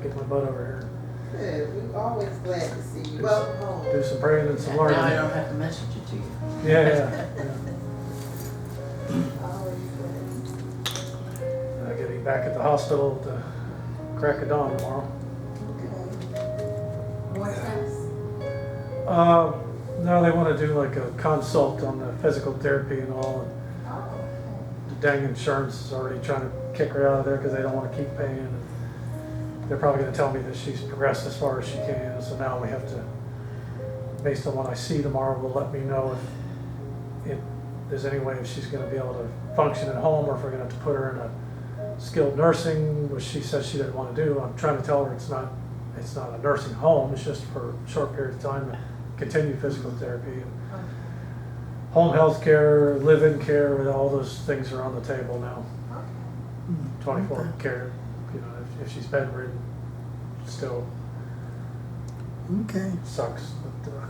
Get my butt over here. Yeah, we're always glad to see you. Welcome home. Do some praying and some learning. Now I don't have to message it to you. Yeah. Always glad. I get him back at the hospital at the crack of dawn tomorrow. Okay. More tests? No, they want to do like a consult on the physical therapy and all. And Oh, the dang insurance is already trying to kick her out of there because they don't want to keep paying. And they're probably going to tell me that she's progressed as far as she can. So now we have to, based on what I see tomorrow, will let me know if there's any way if she's going to be able to function at home or if we're going to have to put her in a skilled nursing, which she says she doesn't want to do. I'm trying to tell her it's not a nursing home. It's just for a short period of time to continue physical therapy. And home health care, live-in care, all those things are on the table now. 24 care, you know, if she's bedridden, still Okay. sucks, but I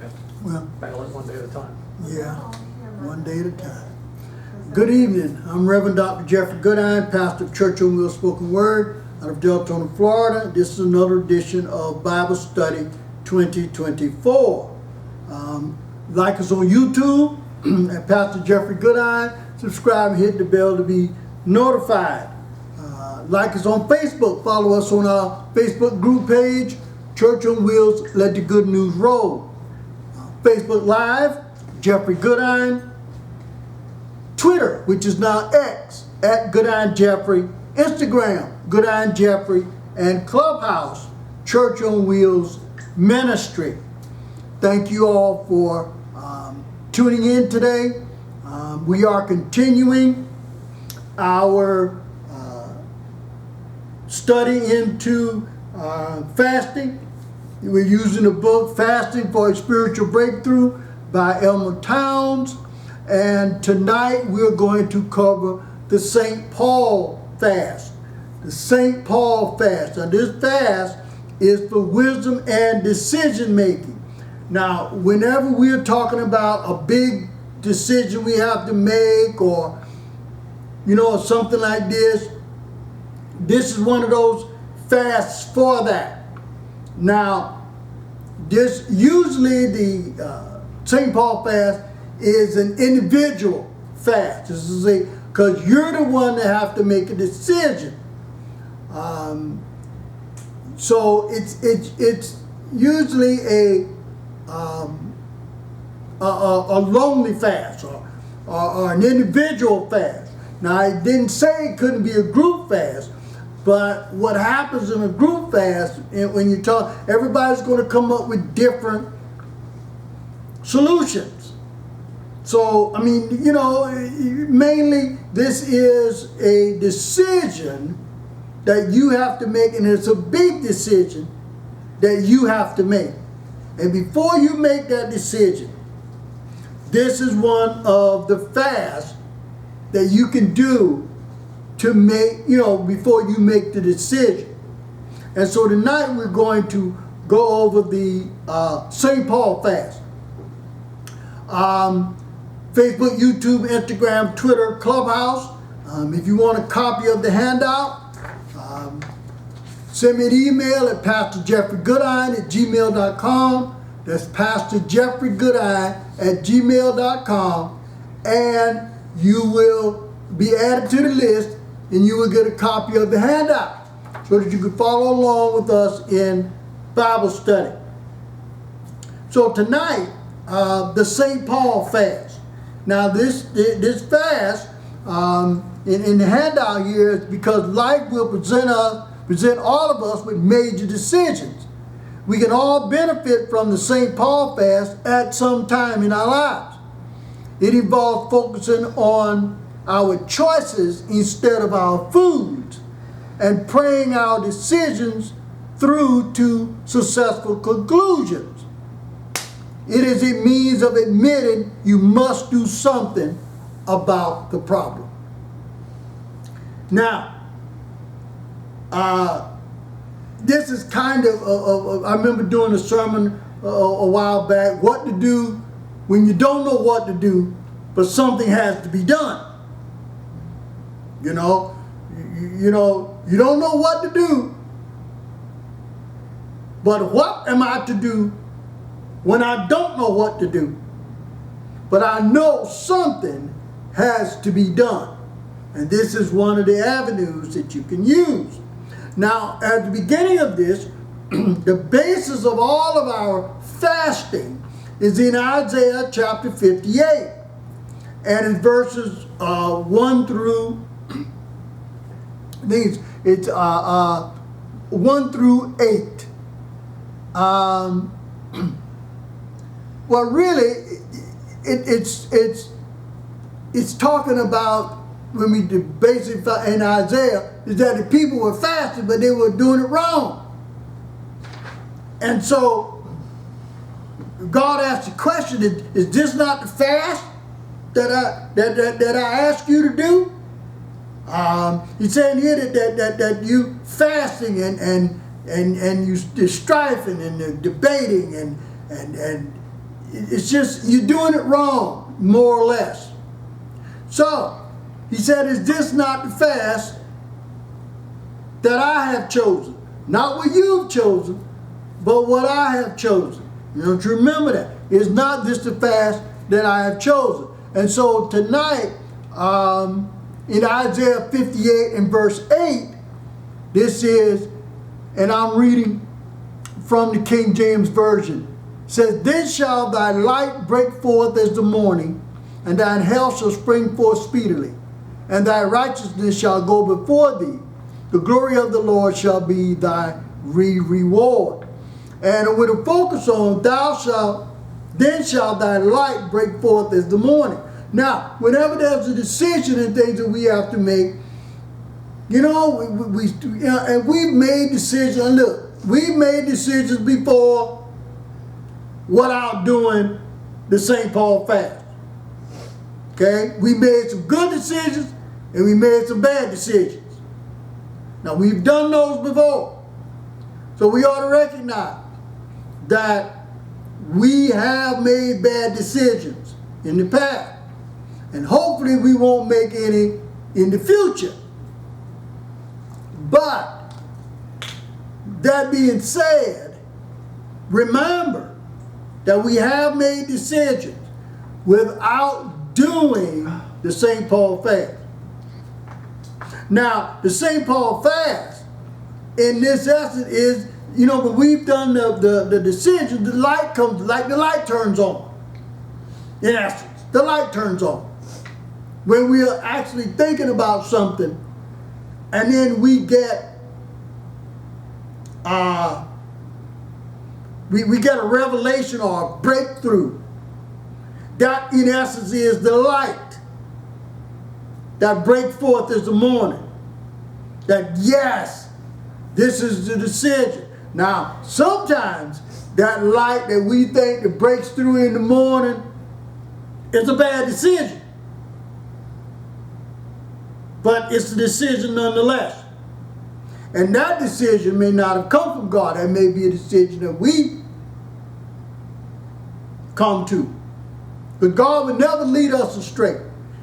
have to Well, battle it one day at a time. yeah, one day at a time. Good evening. I'm Reverend Dr. Jeffrey Goodine, pastor of Church on Wheels Spoken Word out of Deltona, Florida. This is another edition of Bible Study 2024. Like us on YouTube at Pastor Jeffrey Goodine. Subscribe and hit the bell to be notified. Like us on Facebook. Follow us on our Facebook group page, Church on Wheels, Let the Good News Roll. Facebook Live, Jeffrey Goodine. Twitter, which is now X, at Goodine Jeffrey. Instagram, Goodine Jeffrey. And Clubhouse, Church on Wheels Ministry. Thank you all for tuning in today. We are continuing our study into fasting. We're using the book Fasting for a Spiritual Breakthrough by Elmer Towns. And tonight we're going to cover the St. Paul fast. The St. Paul fast. Now this fast is for wisdom and decision making. Now, whenever we're talking about a big decision we have to make or, you know, something like this is one of those fasts for that. Now, this usually the St. Paul fast is an individual fast. This is because you're the one that have to make a decision. So it's usually a lonely fast or an individual fast. Now, I didn't say it couldn't be a group fast, but what happens in a group fast, when you talk, everybody's going to come up with different solutions. So, I mean, you know, mainly this is a decision that you have to make, and it's a big decision that you have to make. And before you make that decision, this is one of the fasts that you can do to make, you know, before you make the decision. And so tonight we're going to go over the St. Paul fast. Facebook, YouTube, Instagram, Twitter, Clubhouse. If you want a copy of the handout, send me an email at pastorjeffreygoodine@gmail.com. That's pastorjeffreygoodine@gmail.com. And you will be added to the list and you will get a copy of the handout so that you can follow along with us in Bible study. So tonight, the St. Paul fast. Now this fast in the handout here is because life will present all of us with major decisions. We can all benefit from the St. Paul fast at some time in our lives. It involves focusing on our choices instead of our foods and praying our decisions through to successful conclusions. It is a means of admitting you must do something about the problem. Now, this is kind of, I remember doing a sermon a while back, what to do when you don't know what to do, but something has to be done. You know, you don't know what to do, But what am I to do when I don't know what to do? But I know something has to be done. And this is one of the avenues that you can use. Now, at the beginning of this, the basis of all of our fasting is in Isaiah chapter 58. And in verses 1 through, I think it's 1 through 8. Well, really, it's talking about, when we basically in Isaiah, is that the people were fasting, but they were doing it wrong. And so God asked the question: Is this not the fast that I ask you to do? He's saying here that you fasting and you're strifing and debating and it's just you're doing it wrong, more or less. So he said, is this not the fast that I have chosen? Not what you've chosen, but what I have chosen. You don't remember that. It's not this the fast that I have chosen. And so tonight, in Isaiah 58 and verse 8, this is, and I'm reading from the King James Version, says, then shall thy light break forth as the morning, and thine health shall spring forth speedily, and thy righteousness shall go before thee. The glory of the Lord shall be thy reward. And with a focus on then shall thy light break forth as the morning. Now, whenever there's a decision and things that we have to make, and we've made decisions. Look, we've made decisions before without doing the St. Paul fast. Okay? We made some good decisions and we made some bad decisions. Now, we've done those before. So we ought to recognize that we have made bad decisions in the past. And hopefully we won't make any in the future. But that being said, remember that we have made decisions without doing the St. Paul fast. Now, the St. Paul fast, in this essence, is, when we've done the decision, the light comes, like the light turns on. In essence, the light turns on. When we are actually thinking about something, and then we get we get a revelation or a breakthrough. That in essence is the light that breaks forth as the morning. That yes, this is the decision. Now, sometimes that light that we think that breaks through in the morning is a bad decision. But it's a decision nonetheless. And that decision may not have come from God. That may be a decision that we come to. But God would never lead us astray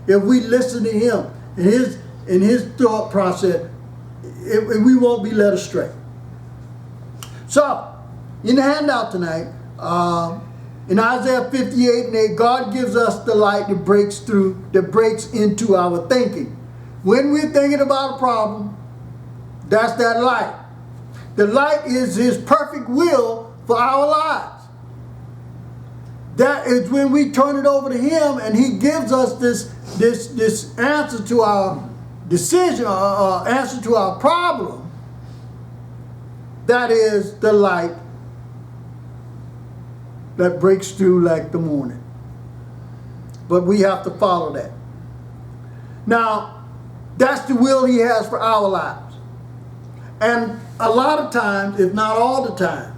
if we listen to Him in His thought process. We won't be led astray. So, in the handout tonight, in Isaiah 58 and 8, God gives us the light that breaks through, that breaks into our thinking. When we're thinking about a problem, that's that light. The light is His perfect will for our lives. That is when we turn it over to Him and He gives us this answer to our decision, or answer to our problem. That is the light that breaks through like the morning. But we have to follow that. Now, that's the will He has for our lives. And a lot of times, if not all the time,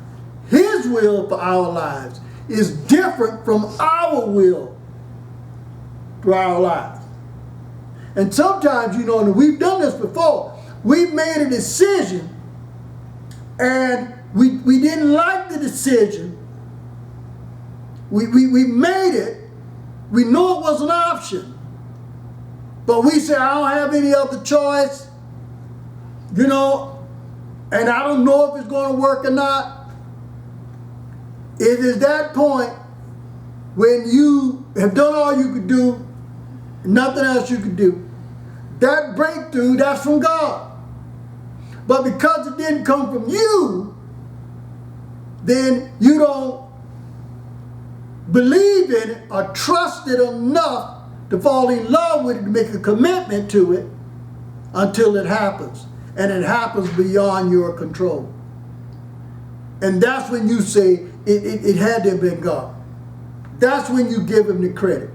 His will for our lives is different from our will for our lives. And sometimes, and we've done this before, we've made a decision and we didn't like the decision. We made it. We know it was an option. But we say, I don't have any other choice, and I don't know if it's going to work or not. It is that point when you have done all you could do, nothing else you could do. That breakthrough, that's from God. But because it didn't come from you, then you don't believe in it or trust it enough to fall in love with it, to make a commitment to it until it happens. And it happens beyond your control. And that's when you say it had to have been God. That's when you give him the credit.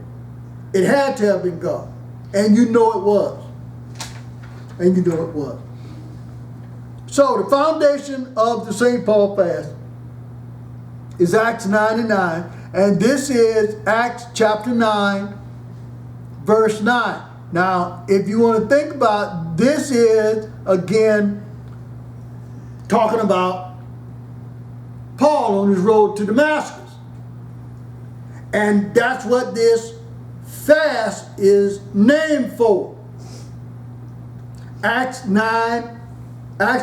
It had to have been God. And you know it was. And you know it was. So the foundation of the St. Paul fast is Acts 9:9. And this is Acts chapter 9, verse 9. Now, if you want to think about, this is, again, talking about Paul on his road to Damascus. And that's what this fast is named for. Acts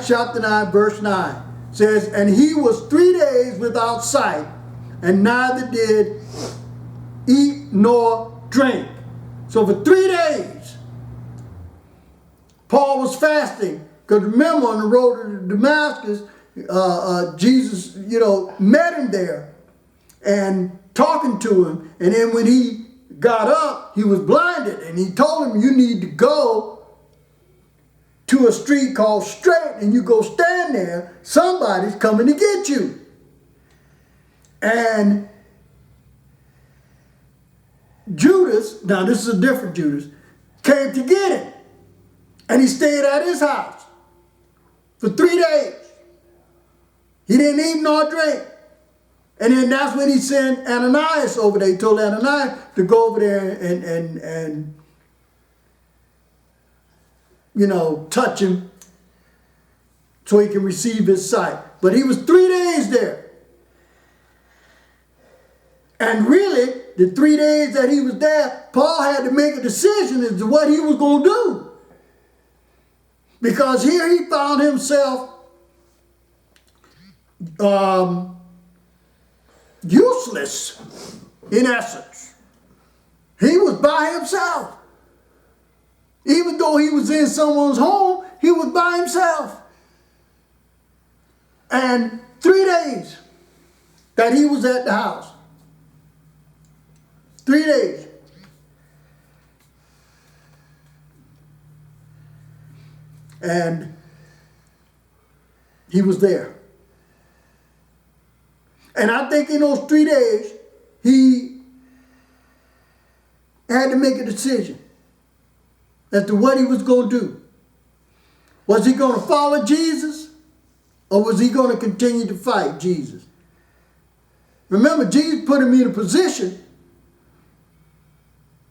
chapter 9, verse 9 says, and he was 3 days without sight, and neither did eat nor drink. So for 3 days, Paul was fasting. Because remember, on the road to Damascus, Jesus, met him there and talking to him. And then when he got up, he was blinded. And he told him, you need to go to a street called Straight, and you go stand there. Somebody's coming to get you. And Judas, now this is a different Judas, came to get him. And he stayed at his house for 3 days. He didn't eat nor drink. And then that's when he sent Ananias over there. He told Ananias to go over there and touch him so he can receive his sight. But he was 3 days there. And really, the 3 days that he was there, Paul had to make a decision as to what he was going to do. Because here he found himself useless, in essence. He was by himself. Even though he was in someone's home, he was by himself. And 3 days that he was at the house. 3 days. And he was there. And I think in those 3 days, he had to make a decision as to what he was going to do. Was he going to follow Jesus, or was he going to continue to fight Jesus? Remember, Jesus put him in a position.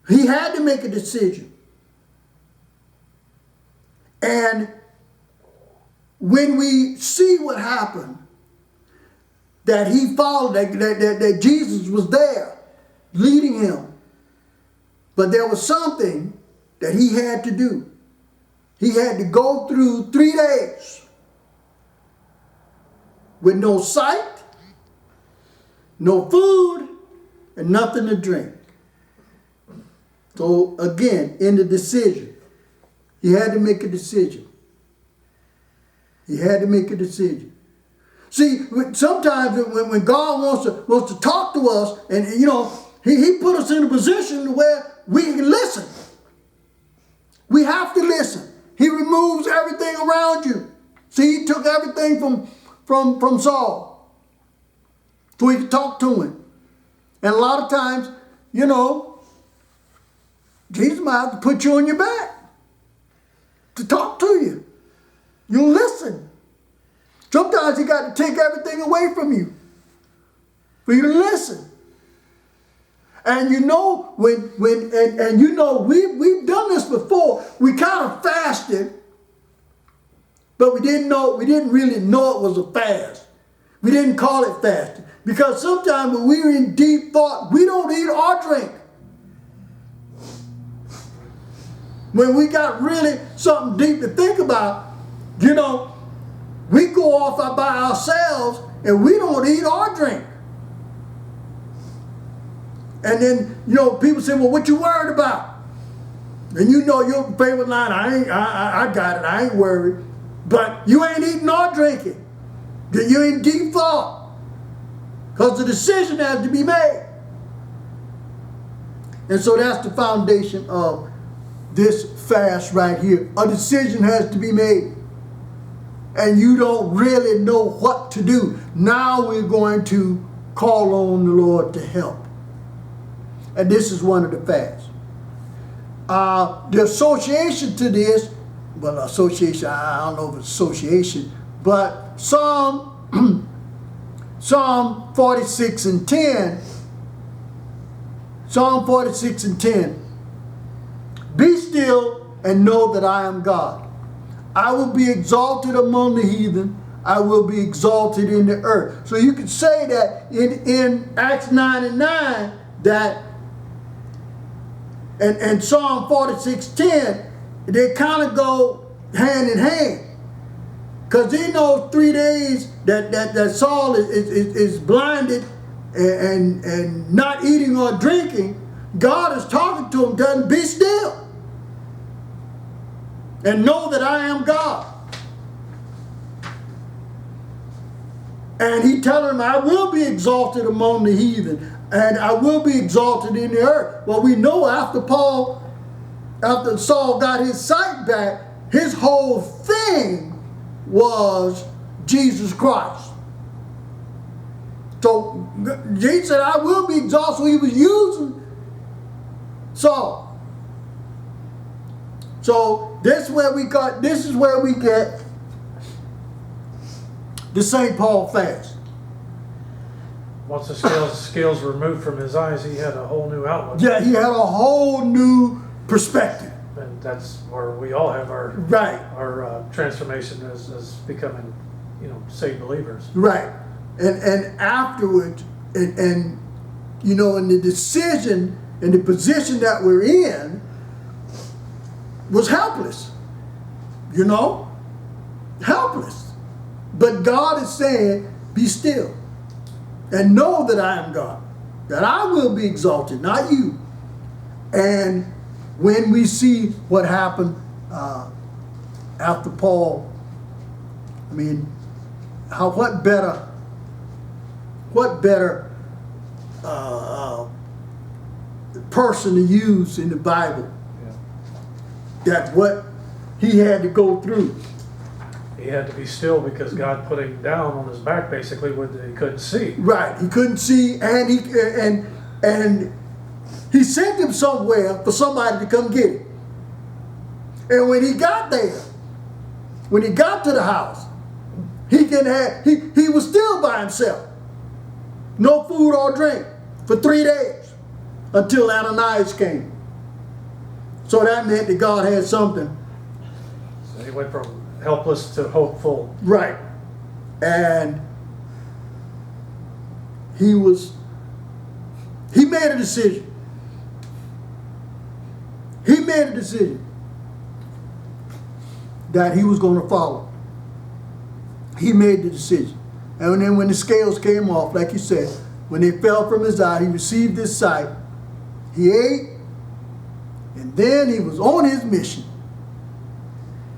He had to make a decision. And when we see what happened, that he followed, that Jesus was there leading him, but there was something that he had to do. He had to go through 3 days with no sight, no food, and nothing to drink. So again, in the decision, he had to make a decision. He had to make a decision. See, sometimes when God wants to talk to us, and he put us in a position where we can listen. We have to listen. He removes everything around you. See, he took everything from Saul so he could talk to him. And a lot of times, Jesus might have to put you on your back to talk to you. You'll listen. Sometimes he got to take everything away from you for you to listen. And we've done this before. We kind of fasted, but we didn't really know it was a fast. We didn't call it fasting. Because sometimes when we're in deep thought, we don't eat or drink. When we got really something deep to think about, we go off by ourselves and we don't eat or drink. And then, you know, people say, well, what you worried about? And you know your favorite line, I got it, I ain't worried. But you ain't eating nor drinking. You're in deep thought. Because the decision has to be made. And so that's the foundation of this fast right here. A decision has to be made. And you don't really know what to do. Now we're going to call on the Lord to help. And this is one of the fasts. The association to this, well, association, I don't know if it's association, but Psalm 46 and 10, Psalm 46 and 10, be still and know that I am God. I will be exalted among the heathen. I will be exalted in the earth. So you could say that in Acts 9 and 9, that and Psalm 46:10, they kind of go hand in hand. Because in those 3 days that Saul is blinded and not eating or drinking, God is talking to him, telling him, be still and know that I am God. And he telling him, I will be exalted among the heathen, and I will be exalted in the earth. Well, we know after Saul got his sight back, his whole thing was Jesus Christ. So Jesus said, I will be exalted. So he was using Saul. So this is where we get the St. Paul fast. Once the scales were removed from his eyes, he had a whole new outlook. Yeah, he had a whole new perspective. And that's where we all have our transformation as becoming, saved believers. Right. And afterwards, and in the decision and the position that we're in was helpless. Helpless. But God is saying, be still and know that I am God, that I will be exalted, not you. And when we see what happened after Paul, what better person to use in the Bible that what he had to go through. He had to be still because God put him down on his back, basically, where he couldn't see. Right, he couldn't see, and he sent him somewhere for somebody to come get him. And when he got there, when he got to the house, he was still by himself, no food or drink for 3 days until Ananias came. So that meant that God had something. So he went from helpless to hopeful. Right. And he made a decision. He made a decision that he was going to follow. He made the decision. And then when the scales came off, like you said, when they fell from his eye, he received his sight. He ate, and then he was on his mission.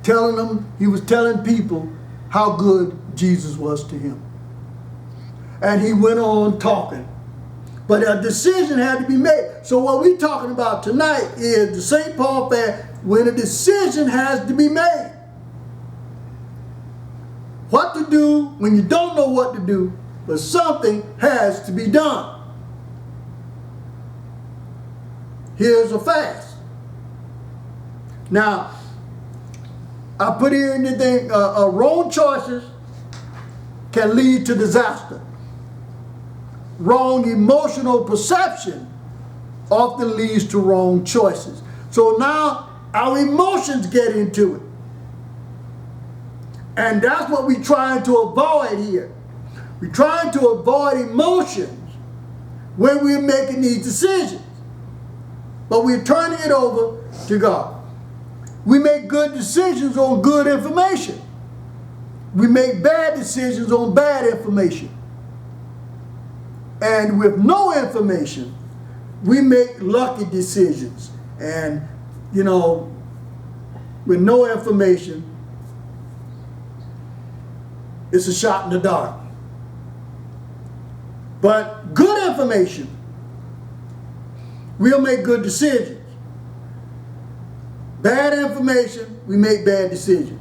He was telling people how good Jesus was to him. And he went on talking. But a decision had to be made. So what we're talking about tonight is the St. Paul fast, when a decision has to be made. What to do when you don't know what to do, but something has to be done. Here's a fast. Now, I put here in the thing, wrong choices can lead to disaster. Wrong emotional perception often leads to wrong choices. So now our emotions get into it. And that's what we're trying to avoid here. We're trying to avoid emotions when we're making these decisions. But we're turning it over to God. We make good decisions on good information. We make bad decisions on bad information. And with no information, we make lucky decisions. And, you know, with no information, it's a shot in the dark. But good information, we'll make good decisions. Bad information, we make bad decisions.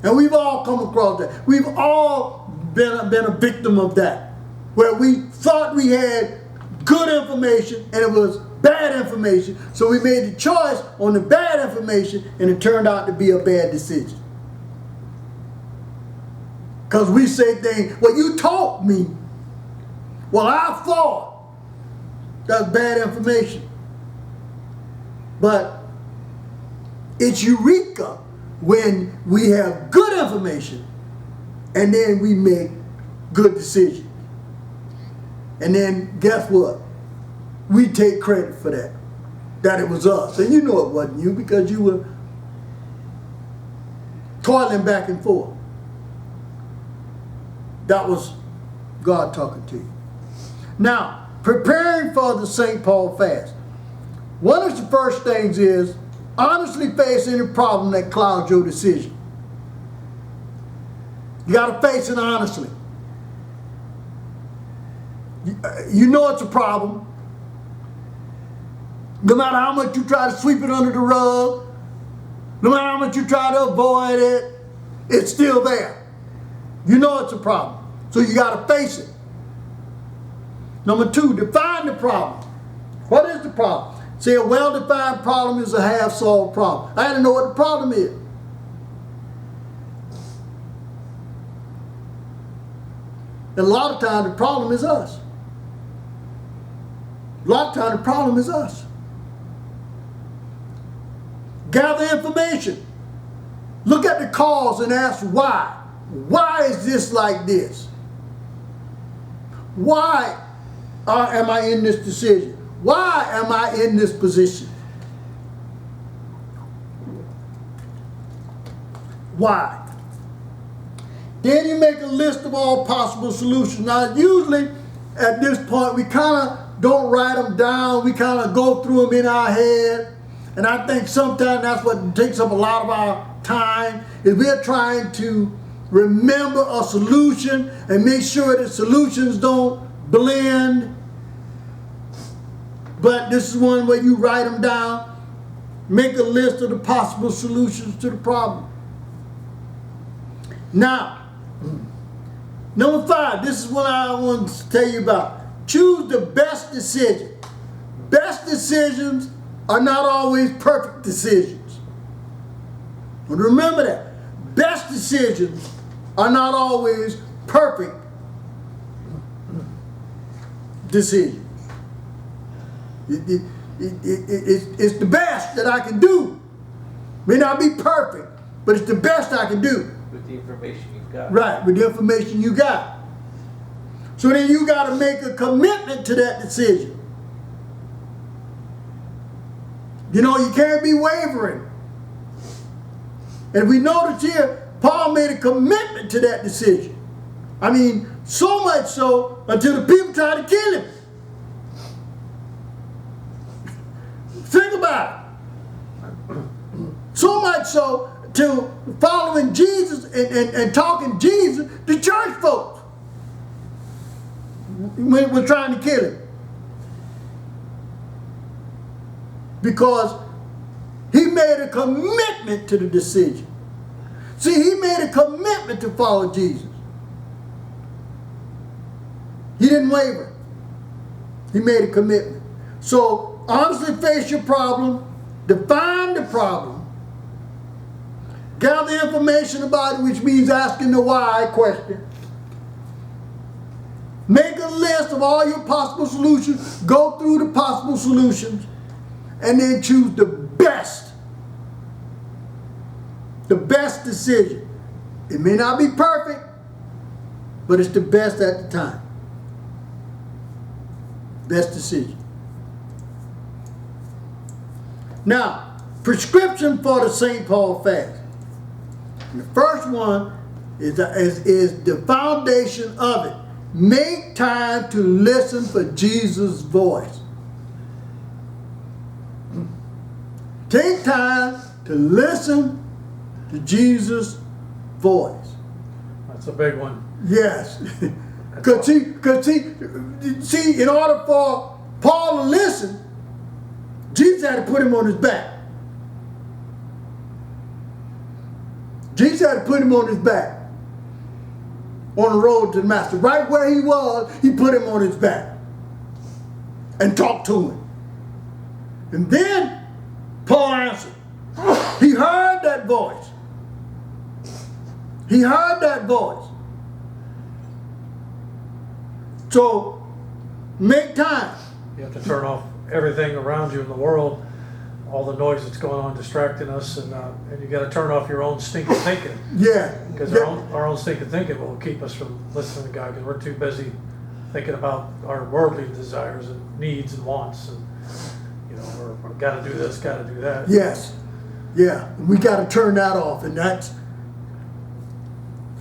And we've all come across that. We've all been a victim of that, where we thought we had good information and it was bad information, so we made the choice on the bad information and it turned out to be a bad decision. Because we say things, well, you told me. Well, I thought. That's bad information. But it's eureka when we have good information and then we make good decisions. And then guess what? We take credit for that. That it was us. And you know it wasn't you because you were toiling back and forth. That was God talking to you. Now, preparing for the St. Paul fast. One of the first things is honestly face any problem that clouds your decision. You got to face it honestly. You know it's a problem. No matter how much you try to sweep it under the rug, no matter how much you try to avoid it, it's still there. You know it's a problem. So you got to face it. Number two, define the problem. What is the problem? See, a well-defined problem is a half-solved problem. I had to know what the problem is. And a lot of times the problem is us. A lot of times the problem is us. Gather information. Look at the cause and ask why. Why is this like this? Why am I in this decision? Why am I in this position? Why? Then you make a list of all possible solutions. Now, usually at this point, we kind of don't write them down. We kind of go through them in our head. And I think sometimes that's what takes up a lot of our time, is we're trying to remember a solution and make sure that solutions don't blend. But this is one where you write them down, make a list of the possible solutions to the problem. Now, number 5, this is what I want to tell you about. Choose the best decision. Best decisions are not always perfect decisions. But remember that. Best decisions are not always perfect decisions. It's the best that I can do. May not be perfect, but it's the best I can do. With the information you've got. Right, with the information you got. So then you got to make a commitment to that decision. You know, you can't be wavering. And we notice here, Paul made a commitment to that decision. I mean, so much so until the people tried to kill him. Think about it. So much so to following Jesus and talking Jesus, the church folks were trying to kill him. Because he made a commitment to the decision. See, he made a commitment to follow Jesus. He didn't waver. He made a commitment. So, honestly face your problem. Define the problem. Gather information about it, which means asking the why question. Make a list of all your possible solutions. Go through the possible solutions. And then choose the best decision. It may not be perfect, but it's the best at the time. Best decision. Now, prescription for the St. Paul fast. And the first one is the foundation of it. Make time to listen for Jesus' voice. Take time to listen to Jesus' voice. That's a big one. Yes. Because see, in order for Paul to listen, Jesus had to put him on his back. Jesus had to put him on his back on the road to Damascus. Right where he was, he put him on his back and talked to him. And then Paul answered. He heard that voice. He heard that voice. So make time. You have to turn off everything around you in the world, all the noise that's going on distracting us, and you got to turn off your own stinking thinking. Yeah. Because our own stinking thinking will keep us from listening to God, because we're too busy thinking about our worldly desires and needs and wants, and we're got to do this, got to do that. Yes. Yeah. We got to turn that off, and that's.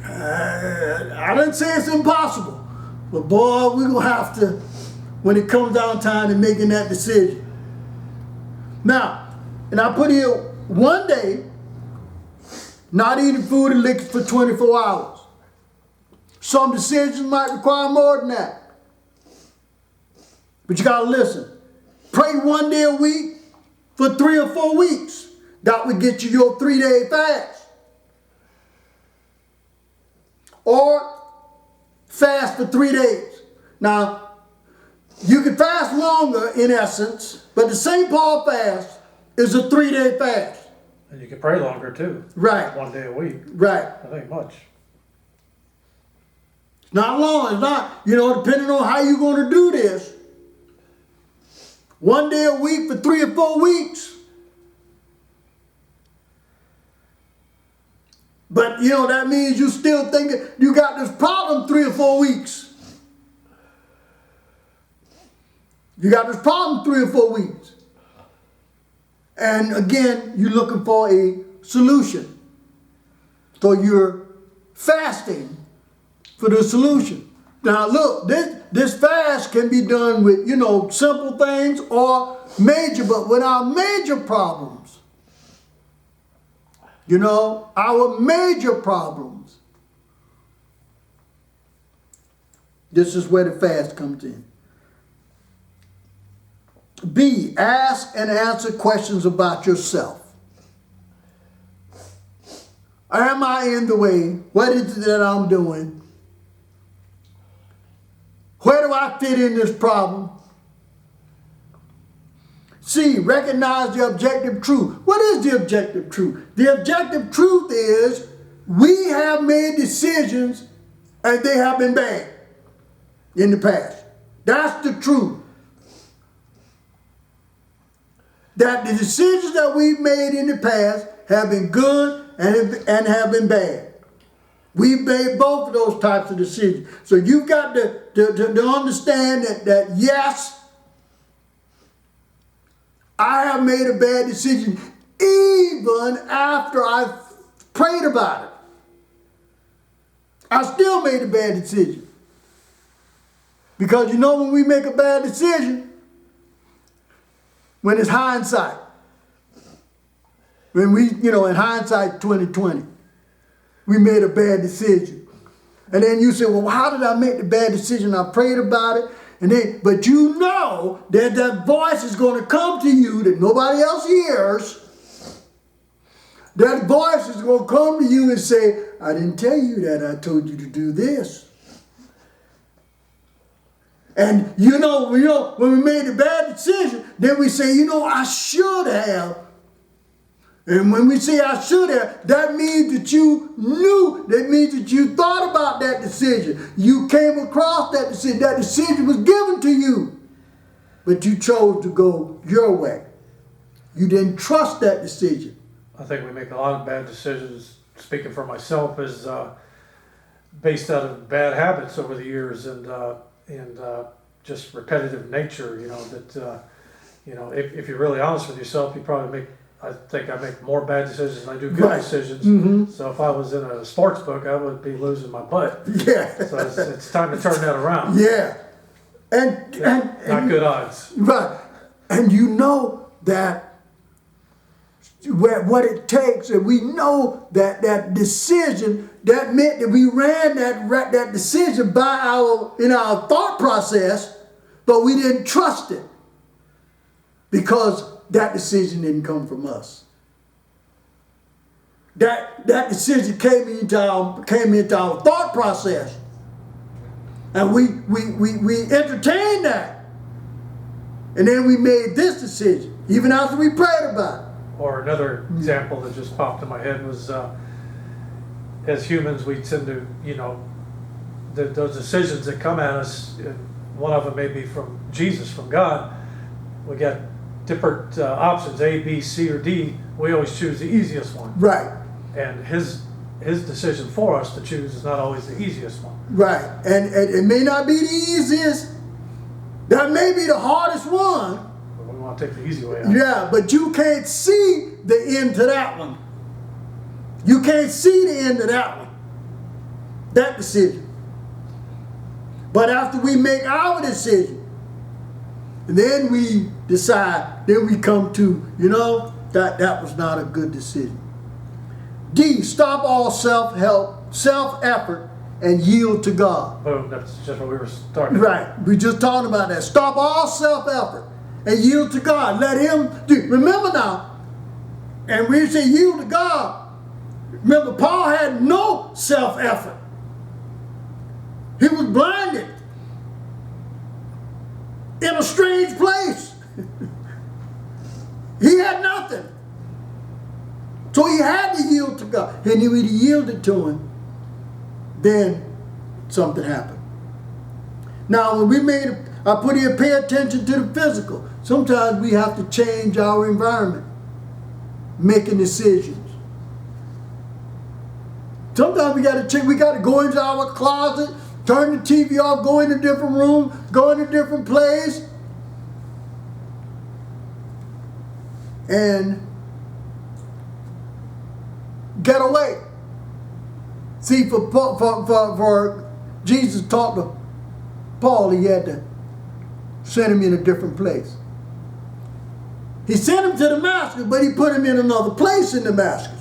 I didn't say it's impossible, but boy, we're gonna have to when it comes down time to making that decision. Now, and I put here one day, not eating food and liquor for 24 hours. Some decisions might require more than that. But you got to listen. Pray one day a week for 3 or 4 weeks. That would get you your 3-day fast. Or fast for 3 days. Now, you can fast longer in essence, but the St. Paul fast is a 3-day fast. And you can pray longer too. Right. 1 day a week. Right. That ain't much. It's not long. It's not, depending on how you're going to do this. 1 day a week for 3 or 4 weeks. But, that means you still thinking you got this problem 3 or 4 weeks. You got this problem 3 or 4 weeks. And again, you're looking for a solution. So you're fasting for the solution. Now look, this fast can be done with, simple things or major, but with our major problems, our major problems, this is where the fast comes in. B, ask and answer questions about yourself. Am I in the way? What is it that I'm doing? Where do I fit in this problem? C, recognize the objective truth. What is the objective truth? The objective truth is we have made decisions and they have been bad in the past. That's the truth. That the decisions that we've made in the past have been good and have been bad. We've made both of those types of decisions. So you've got to understand that yes, I have made a bad decision even after I've prayed about it. I still made a bad decision. Because when we make a bad decision, when it's hindsight, when we, in hindsight 2020, we made a bad decision. And then you say, well, how did I make the bad decision? I prayed about it. But that voice is going to come to you that nobody else hears. That voice is going to come to you and say, I didn't tell you that. I told you to do this. And when we made a bad decision, then we say, I should have. And when we say I should have, that means that you knew, that means that you thought about that decision. You came across that decision. That decision was given to you. But you chose to go your way. You didn't trust that decision. I think we make a lot of bad decisions. Speaking for myself, is based out of bad habits over the years and just repetitive nature. If you're really honest with yourself, you probably I think I make more bad decisions than I do good decisions. Mm-hmm. So if I was in a sports book, I would be losing my butt. Yeah. So it's time to turn that around. Yeah. And not good odds. Right. And that what it takes, and we know that decision, that meant that we ran that decision by our thought process, but we didn't trust it because that decision didn't come from us. That decision came into our thought process, and we entertained that, and then we made this decision even after we prayed about it. Or another example that just popped in my head was, as humans, we tend to, those decisions that come at us, one of them may be from Jesus, from God. We got different options, A, B, C, or D. We always choose the easiest one. Right. And his decision for us to choose is not always the easiest one. Right. And it may not be the easiest. That may be the hardest one. But we want to take the easy way out. Yeah, but you can't see the end to that one. You can't see the end of that one. That decision. But after we make our decision, then we decide, then we come to, that was not a good decision. D, stop all self-help, self-effort, and yield to God. Boom, that's just what we were talking about. Right, we just talked about that. Stop all self-effort and yield to God. Let him do. Remember now, and when you say yield to God, remember Paul had no self-effort. He was blinded in a strange place. He had nothing. So he had to yield to God. And when he yielded to him, then something happened. Now, when I put here, pay attention to the physical. Sometimes we have to change our environment, making decisions. Sometimes we got to go into our closet, turn the TV off, go in a different room, go in a different place, and get away. See, for Jesus talked to Paul, he had to send him in a different place. He sent him to Damascus, but he put him in another place in Damascus.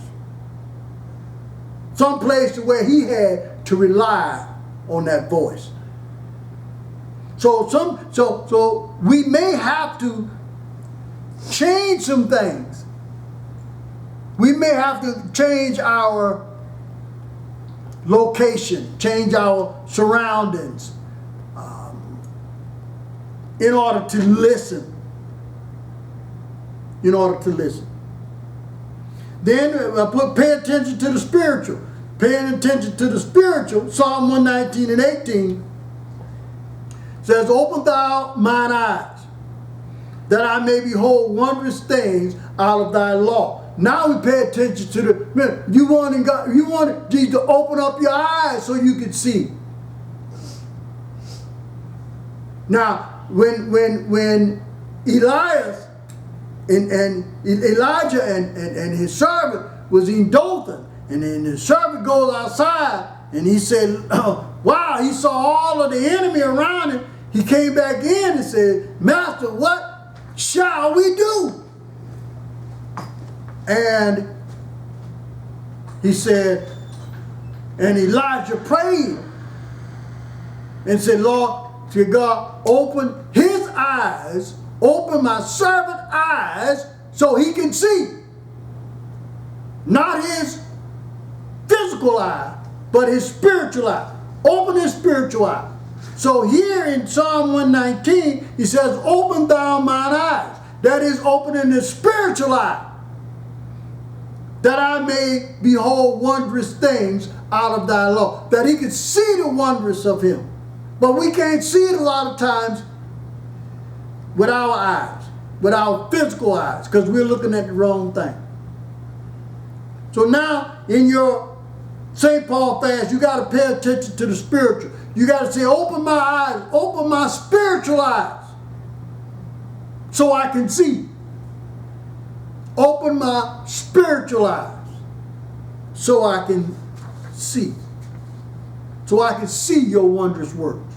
Some place where he had to rely on that voice. So we may have to change some things. We may have to change our location, change our surroundings in order to listen. In order to listen. Then pay attention to the spiritual. Paying attention to the spiritual, Psalm 119 and 18 says, open thou mine eyes, that I may behold wondrous things out of thy law. Now we pay attention to you want Jesus to open up your eyes so you can see. Now, when Elias and Elijah and his servant was in Dothan, and then the servant goes outside and he said, wow, he saw all of the enemy around him. He came back in and said, Master, what shall we do? And he said, and Elijah prayed and said, Lord, dear God, open his eyes, open my servant's eyes so he can see. Not his physical eye, but his spiritual eye. Open his spiritual eye. So here in Psalm 119, he says, open thou mine eyes. That is opening the spiritual eye, that I may behold wondrous things out of thy law. That he could see the wondrous of him. But we can't see it a lot of times with our eyes, with our physical eyes, because we're looking at the wrong thing. So now, in your St. Paul fast, you got to pay attention to the spiritual. You got to say, open my eyes, open my spiritual eyes, so I can see. Open my spiritual eyes, so I can see. So I can see your wondrous works.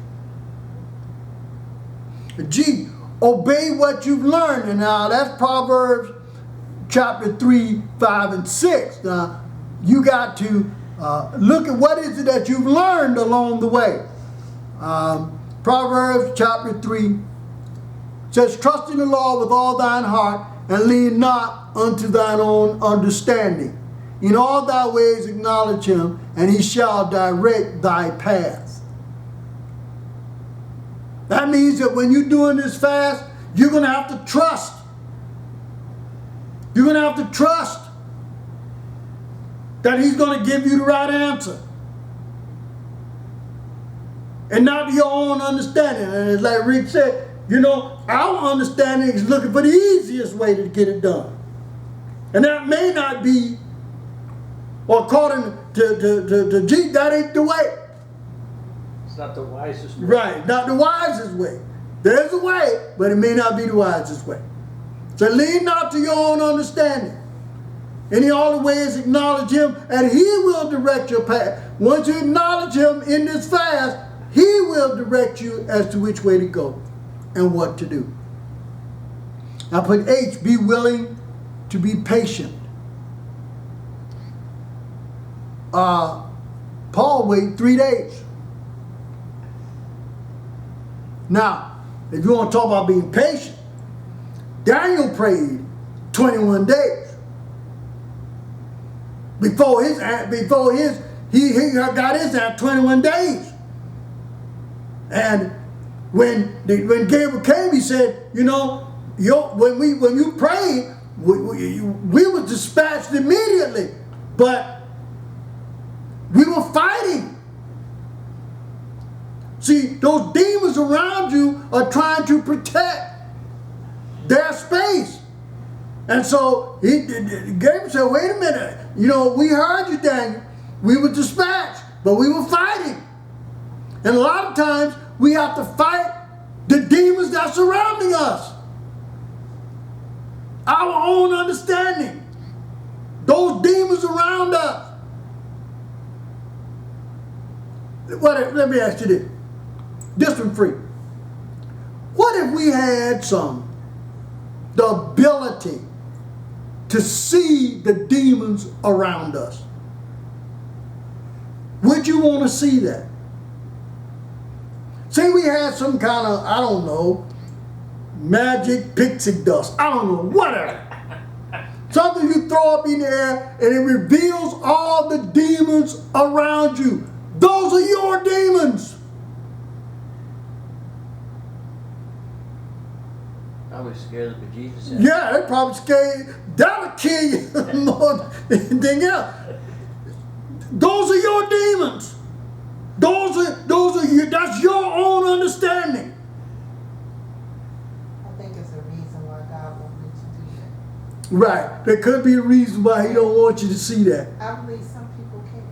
G, obey what you've learned. And now that's Proverbs chapter 3, 5, and 6. Now, you got to look at what is it that you've learned along the way. Proverbs chapter 3 says, trust in the Lord with all thine heart, and lean not unto thine own understanding. In all thy ways acknowledge him, and he shall direct thy paths. That means that when you're doing this fast, you're going to have to trust. You're going to have to trust that he's going to give you the right answer. And not your own understanding. And it's like Rick said, you know, our understanding is looking for the easiest way to get it done. And that may not be, or according to G, that ain't the way. It's not the wisest way. Right, not the wisest way. There's a way, but it may not be the wisest way. So lean not to your own understanding. In all the ways acknowledge him, and he will direct your path. Once you acknowledge him in this fast, he will direct you as to which way to go and what to do. I put H, be willing to be patient. Paul waited 3 days. Now, if you want to talk about being patient, Daniel prayed 21 days. Before he got his answer 21 days. And when Gabriel came, he said, you know, when you prayed, we were dispatched immediately, but we were fighting. See, those demons around you are trying to protect their space. And so Gabriel said, wait a minute, you know, we heard you, Daniel. We were dispatched, but we were fighting. And a lot of times we have to fight the demons that's surrounding us. Our own understanding. Those demons around us. Let me ask you this. This one free. What if we had the ability to see the demons around us? Would you want to see that? Say we had some kind of, I don't know, magic pixie dust. I don't know, whatever. Something you throw up in the air and it reveals all the demons around you. Those are your demons. I was scared of the bejesus. Yeah, they probably scared. That'll kill you more than anything else. Those are your demons. That's your own understanding. I think it's a reason why God wants me to do that. Right. There could be a reason why he don't want you to see that. I believe some people can.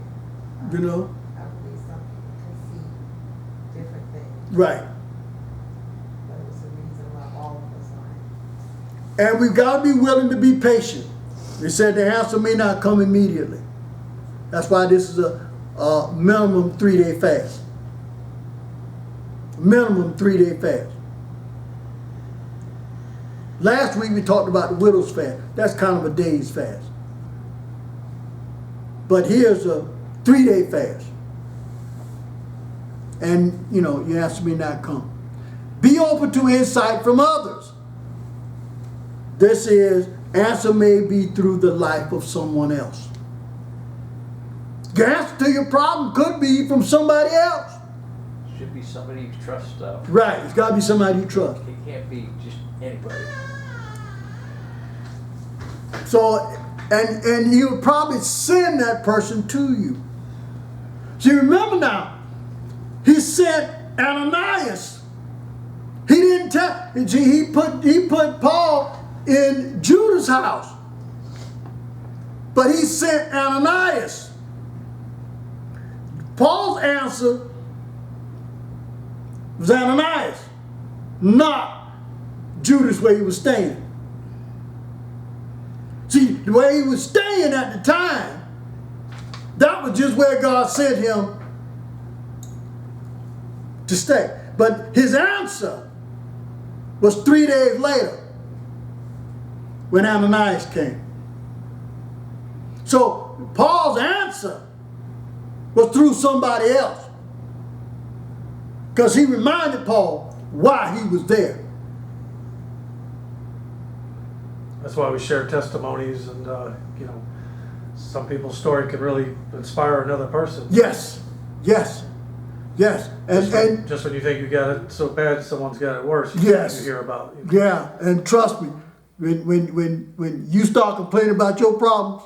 You know? I believe some people can see different things. Right. But it's a reason why all of us aren't. And we've got to be willing to be patient. They said the answer may not come immediately. That's why this is a minimum 3-day fast. Minimum 3-day fast. Last week we talked about the widow's fast. That's kind of a day's fast. But here's a 3-day fast. And, you know, your answer may not come. Be open to insight from others. This is, answer may be through the life of someone else. The answer to your problem could be from somebody else. Should be somebody you trust stuff. Right, it's got to be somebody you trust. It can't be just anybody. So, and he would probably send that person to you. See, remember now, he sent Ananias. He didn't tell. He put Paul in Judas' house, but he sent Ananias. Paul's answer was Ananias, not Judas where he was staying. See, the way he was staying at the time, that was just where God sent him to stay. But his answer was 3 days later when Ananias came. So Paul's answer was through somebody else. Because he reminded Paul why he was there. That's why we share testimonies, and you know, some people's story can really inspire another person. Yes, yes, yes. And Just when you think you got it so bad, someone's got it worse. Yes. You hear about. yeah, and trust me, when you start complaining about your problems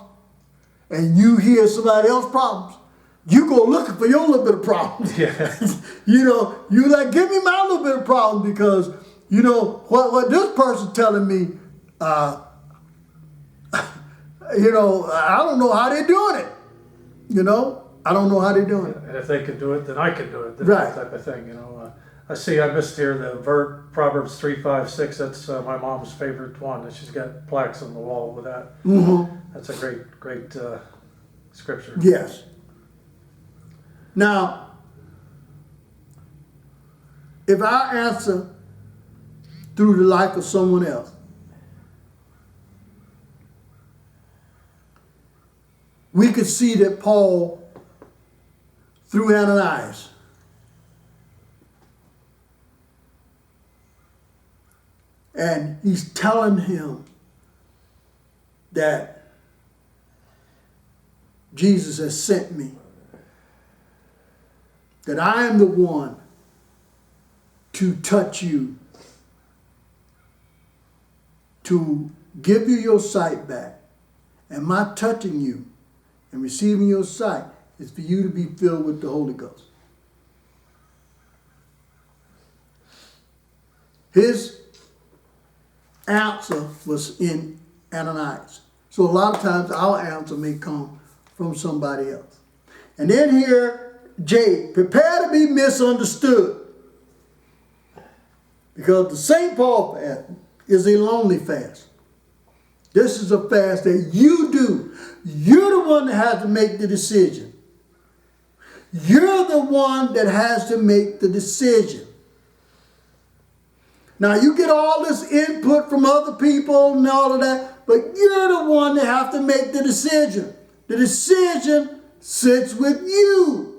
and you hear somebody else's problems, you go looking for your little bit of problems. Yeah. You know, you like, give me my little bit of problem, because you know what this person's telling me. You know, I don't know how they're doing it. You know, I don't know how they're doing it. And if they can do it, then I can do it. That Right. type of thing. You know, I missed here the Proverbs 3:5-6. That's my mom's favorite one. And she's got plaques on the wall with that. Mm-hmm. That's a great scripture. Yes. Now, if I answer through the life of someone else, we could see that Paul, through Ananias, and he's telling him that Jesus has sent me, that I am the one to touch you, to give you your sight back. And my touching you and receiving your sight is for you to be filled with the Holy Ghost. His answer was in Ananias. So a lot of times our answer may come from somebody else. And then here, J, prepare to be misunderstood. Because the St. Paul fast is a lonely fast. This is a fast that you do. You're the one that has to make the decision. You're the one that has to make the decision. Now you get all this input from other people and all of that, but you're the one that have to make the decision. The decision sits with you.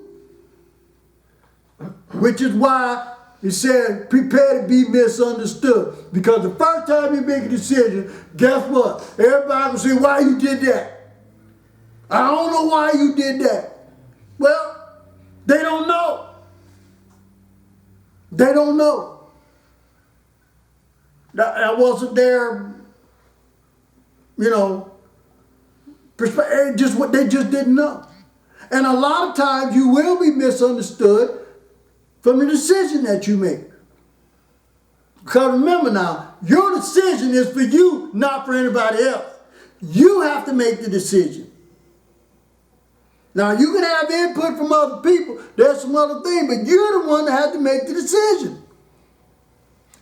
Which is why he said, prepare to be misunderstood. Because the first time you make a decision, guess what? Everybody will say, why you did that? I don't know why you did that. Well, they don't know. They don't know. That wasn't their, you know, perspective. Just what they just didn't know. And a lot of times you will be misunderstood from the decision that you make. Because remember now, your decision is for you, not for anybody else. You have to make the decision. Now you can have input from other people, there's some other thing, but you're the one that has to make the decision.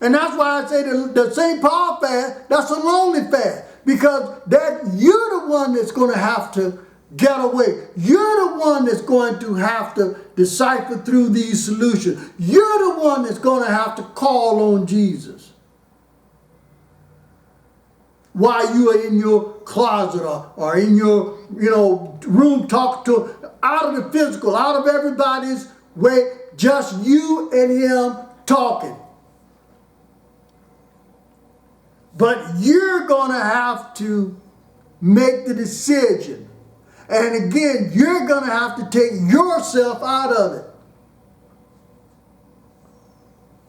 And that's why I say the St. Paul fast, that's a lonely fast. Because that you're the one that's going to have to get away. You're the one that's going to have to decipher through these solutions. You're the one that's going to have to call on Jesus. While you are in your closet or in your, room talking to, out of the physical, out of everybody's way, just you and him talking. But you're going to have to make the decision. And again, you're going to have to take yourself out of it.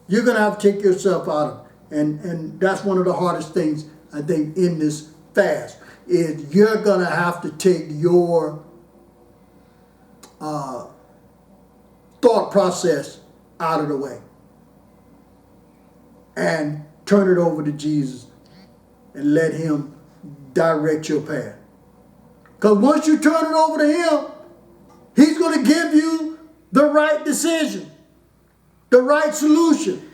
You're going to have to take yourself out of it. And that's one of the hardest things, I think, in this fast, is you're going to have to take your thought process out of the way and turn it over to Jesus and let him direct your path. Because once you turn it over to him, he's going to give you the right decision, the right solution.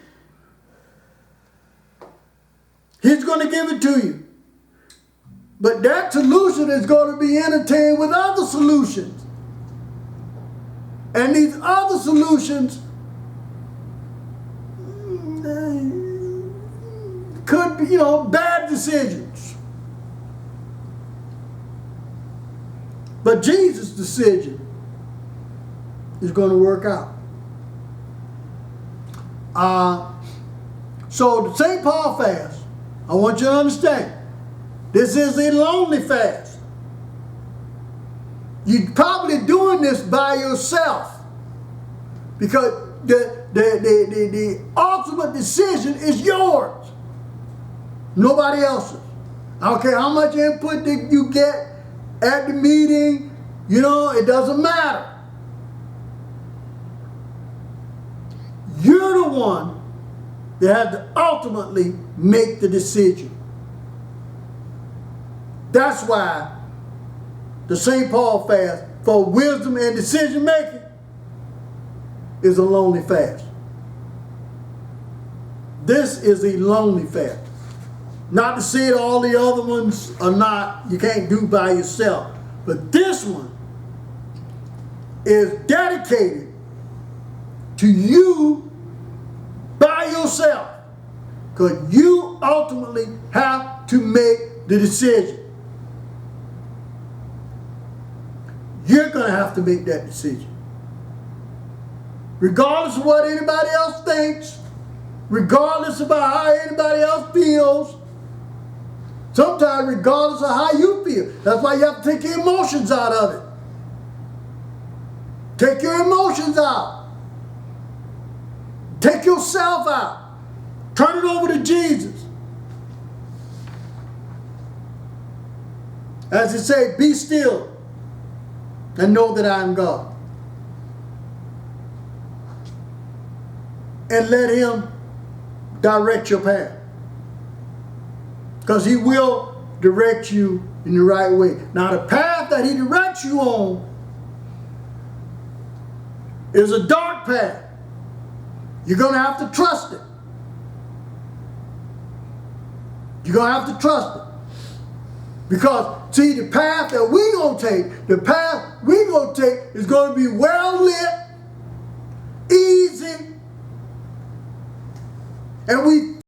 He's going to give it to you. But that solution is going to be entertained with other solutions. And these other solutions could be, bad decisions. But Jesus' decision is going to work out. So the St. Paul fast, I want you to understand, this is a lonely fast. You're probably doing this by yourself because the ultimate decision is yours, nobody else's. I don't care how much input that you get at the meeting, you know, it doesn't matter. You're the one that has to ultimately make the decision. That's why the St. Paul fast for wisdom and decision making is a lonely fast. This is a lonely fast. Not to say that all the other ones are not, you can't do by yourself. But this one is dedicated to you by yourself. Because you ultimately have to make the decision. You're going to have to make that decision. Regardless of what anybody else thinks, regardless about how anybody else feels, sometimes regardless of how you feel. That's why you have to take your emotions out of it. Take your emotions out. Take yourself out. Turn it over to Jesus. As it says, be still and know that I am God. And let Him direct your path. Because He will direct you in the right way. Now the path that He directs you on is a dark path. You're going to have to trust it. You're going to have to trust it. Because, see, the path that we're going to take, the path we're going to take is going to be well lit, easy, and we